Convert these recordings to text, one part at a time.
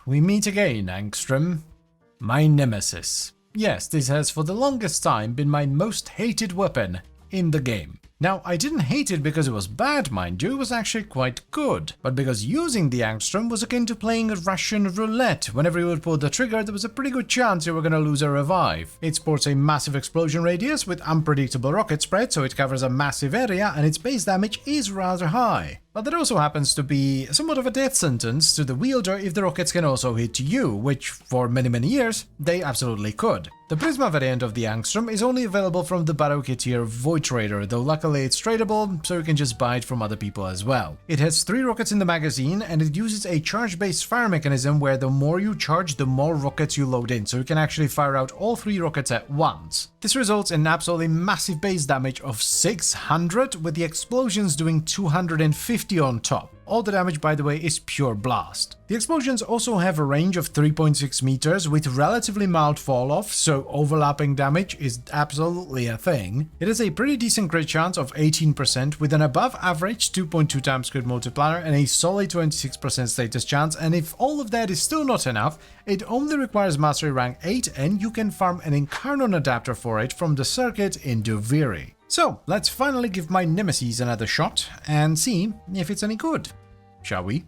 We meet again, Angstrum. My Nemesis. Yes, this has for the longest time been my most hated weapon in the game. Now, I didn't hate it because it was bad, mind you, it was actually quite good, but because using the Angstrom was akin to playing Russian roulette. Whenever you would pull the trigger, there was a pretty good chance you were gonna lose a revive. It sports a massive explosion radius with unpredictable rocket spread, so it covers a massive area, and its base damage is rather high. But there also happens to be somewhat of a death sentence to the wielder if the rockets can also hit you, which for many years they absolutely could. The Prisma variant of the Angstrom is only available from the Battle Kit tier Void Trader, though luckily it's tradable, so you can just buy it from other people as well. It has 3 rockets in the magazine, and it uses a charge-based fire mechanism where the more you charge, the more rockets you load in, so you can actually fire out all 3 rockets at once. This results in absolutely massive base damage of 600, with the explosions doing 250 on top. All the damage, by the way, is pure blast. The explosions also have a range of 3.6 meters with relatively mild fall off, so overlapping damage is absolutely a thing. It has a pretty decent crit chance of 18% with an above average 2.2 times crit multiplier and a solid 26% status chance, and if all of that is still not enough, it only requires mastery rank 8 and you can farm an Incarnon adapter for it from the circuit in Duviri. So, let's finally give my Nemesis another shot and see if it's any good. Shall we?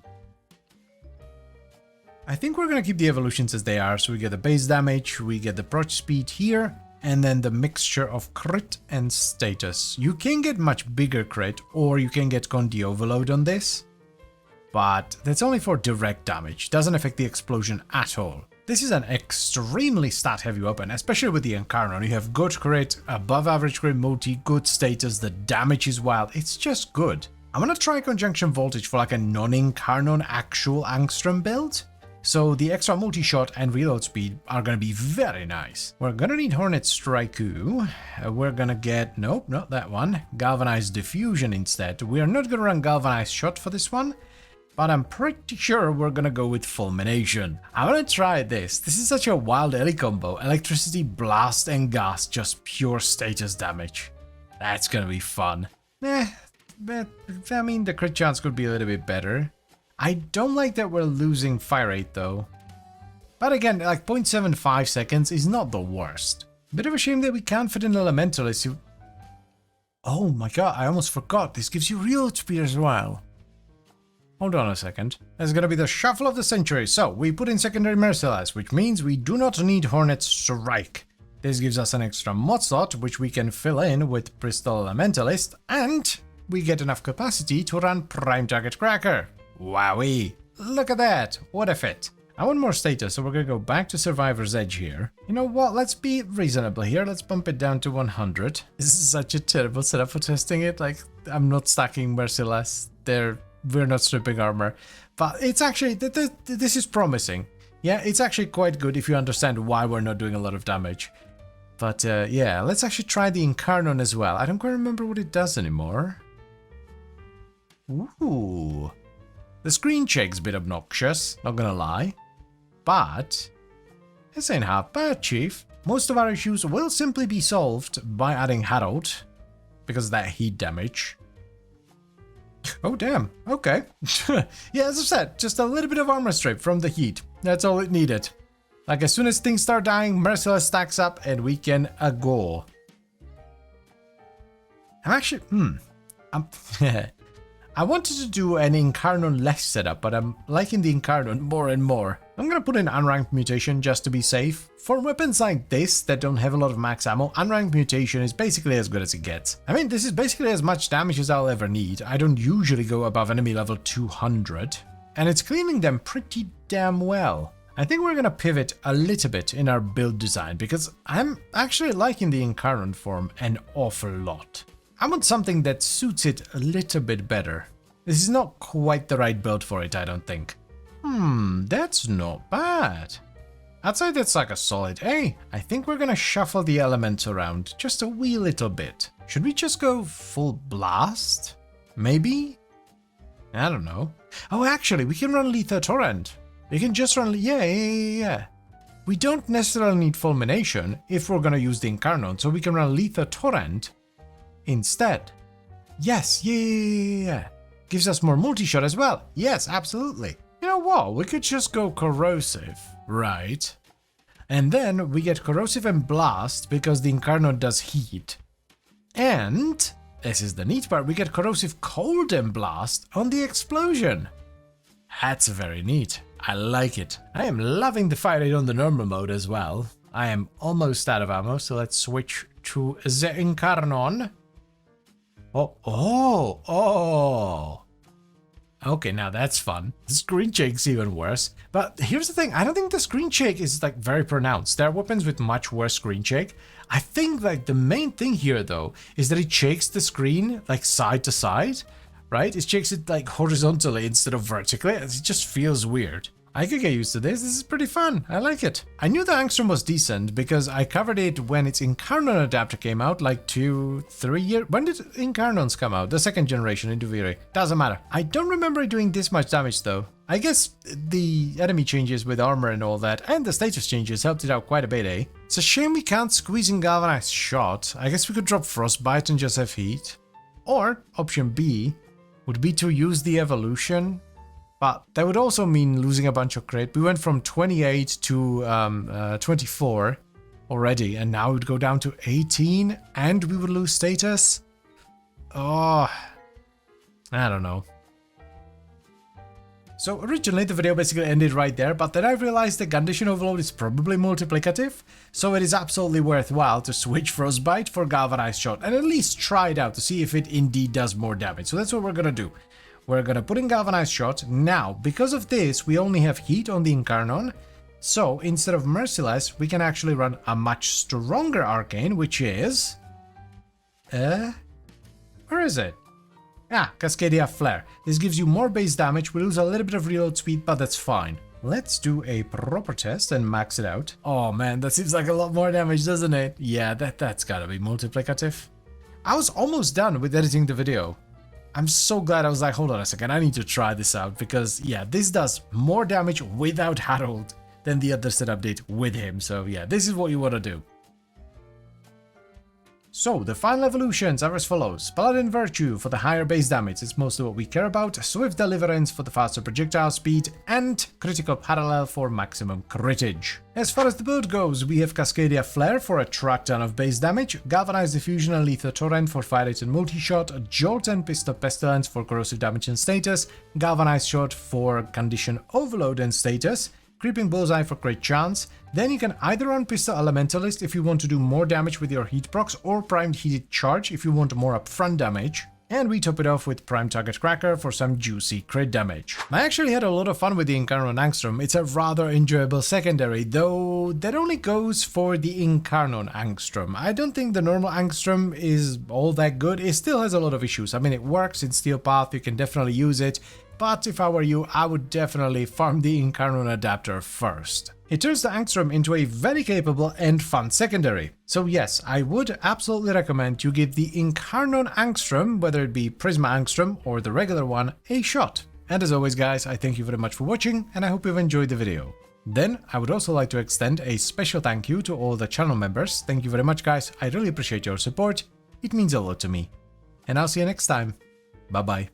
I think we're gonna keep the evolutions as they are, so we get the base damage, we get the proc speed here, and then the mixture of crit and status. You can get much bigger crit, or you can get Condi overload on this, but that's only for direct damage, doesn't affect the explosion at all. This is an extremely stat-heavy weapon, especially with the Incarnon. You have good crit, above average crit multi, good status, the damage is wild, it's just good. I'm gonna try Conjunction Voltage for like a non-Incarnon actual Angstrom build. So the extra multi-shot and reload speed are gonna be very nice. We're gonna need Hornet Straiku. We're gonna get, nope, not that one, Galvanized Diffusion instead. We are not gonna run Galvanized Shot for this one, but I'm pretty sure we're gonna go with Fulmination. I wanna try this. This is such a wild Ellie combo. Electricity, Blast, and Gas, just pure status damage. That's gonna be fun. But I mean, the crit chance could be a little bit better. I don't like that we're losing fire rate though. But again, like 0.75 seconds is not the worst. Bit of a shame that we can't fit an Elementalist. Oh my god, I almost forgot. This gives you reload speed as well. Hold on a second. That's gonna be the shuffle of the century. So, we put in secondary Merciless, which means we do not need Hornet Strike. This gives us an extra mod slot, which we can fill in with Bristol Elementalist, and we get enough capacity to run Prime Target Cracker. Wowee! Look at that! What a fit! I want more status, so we're gonna go back to Survivor's Edge here. You know what? Let's be reasonable here. Let's bump it down to 100. This is such a terrible setup for testing it. Like, I'm not stacking Merciless. We're not stripping armor. But it's actually, this is promising. Yeah, it's actually quite good if you understand why we're not doing a lot of damage. But yeah, let's actually try the Incarnon as well. I don't quite remember what it does anymore. Ooh. The screen check's a bit obnoxious, not gonna lie. But this ain't half bad, Chief. Most of our issues will simply be solved by adding Herald, because of that heat damage. Oh damn, okay. Yeah, as I said, just a little bit of armor strip from the heat. That's all it needed. Like, as soon as things start dying, Merciless stacks up and we can go. I'm actually, I wanted to do an Incarnon less setup, but I'm liking the Incarnon more and more. I'm gonna put in Unranked Mutation just to be safe. For weapons like this that don't have a lot of max ammo, Unranked Mutation is basically as good as it gets. I mean, this is basically as much damage as I'll ever need. I don't usually go above enemy level 200, and it's cleaning them pretty damn well. I think we're gonna pivot a little bit in our build design, because I'm actually liking the Incarnon form an awful lot. I want something that suits it a little bit better. This is not quite the right build for it, I don't think. That's not bad. I'd say that's like a solid A. I think we're gonna shuffle the elements around just a wee little bit. Should we just go full blast? Maybe? I don't know. Oh, actually, we can run Letha Torrent. We can just run, yeah. We don't necessarily need Fulmination if we're gonna use the Incarnon, so we can run Letha Torrent instead. Yes, yeah. Gives us more multi-shot as well. Yes, absolutely. You know what? We could just go corrosive, right? And then we get corrosive and blast because the Incarnon does heat. And, this is the neat part, we get corrosive cold and blast on the explosion. That's very neat. I like it. I am loving the fire rate on the normal mode as well. I am almost out of ammo, so let's switch to the Incarnon. Oh. Okay, now that's fun. The screen shake's even worse. But here's the thing, I don't think the screen shake is like very pronounced. There are weapons with much worse screen shake. I think like the main thing here though is that it shakes the screen like side to side, right? It shakes it like horizontally instead of vertically. It just feels weird. I could get used to this. This is pretty fun. I like it. I knew the Angstrom was decent because I covered it when its Incarnon adapter came out like 2-3 years. When did Incarnons come out? The second generation into Viri. Doesn't matter. I don't remember it doing this much damage though. I guess the enemy changes with armor and all that, and the status changes helped it out quite a bit, eh? It's a shame we can't squeeze in Galvanized Shot. I guess we could drop Frostbite and just have heat. Or, option B, would be to use the evolution. But that would also mean losing a bunch of crit. We went from 28 to 24 already, and now it would go down to 18, and we would lose status. Oh, I don't know. So originally the video basically ended right there, but then I realized the condition overload is probably multiplicative, so it is absolutely worthwhile to switch Frostbite for Galvanized Shot and at least try it out to see if it indeed does more damage. So that's what we're gonna do. We're gonna put in Galvanized Shot. Now, because of this, we only have heat on the Incarnon, so instead of Merciless, we can actually run a much stronger Arcane, which is... where is it? Ah, Cascadia Flare. This gives you more base damage, we lose a little bit of reload speed, but that's fine. Let's do a proper test and max it out. Oh man, that seems like a lot more damage, doesn't it? Yeah, that's gotta be multiplicative. I was almost done with editing the video. I'm so glad I was like, hold on a second, I need to try this out, because yeah, this does more damage without Harold than the other setup did with him, so yeah, this is what you want to do. So, the final evolutions are as follows. Paladin Virtue for the higher base damage, it's mostly what we care about, Swift Deliverance for the faster projectile speed, and Critical Parallel for maximum critage. As far as the build goes, we have Cascadia Flare for a truck ton of base damage, Galvanized Diffusion and Lethal Torrent for fire rate and multi-shot, Jolt and Pistol Pestilence for corrosive damage and status, Galvanized Shot for condition overload and status, Creeping Bullseye for crit chance. Then you can either run Pistol Elementalist if you want to do more damage with your heat procs, or Primed Heated Charge if you want more upfront damage. And we top it off with Prime Target Cracker for some juicy crit damage. I actually had a lot of fun with the Incarnon Angstrom. It's a rather enjoyable secondary, though that only goes for the Incarnon Angstrom. I don't think the normal Angstrom is all that good. It still has a lot of issues. I mean, it works in Steel Path, you can definitely use it. But if I were you, I would definitely farm the Incarnon adapter first. It turns the Angstrom into a very capable and fun secondary. So yes, I would absolutely recommend you give the Incarnon Angstrom, whether it be Prisma Angstrom or the regular one, a shot. And as always guys, I thank you very much for watching, and I hope you've enjoyed the video. Then, I would also like to extend a special thank you to all the channel members. Thank you very much guys, I really appreciate your support, it means a lot to me. And I'll see you next time. Bye bye.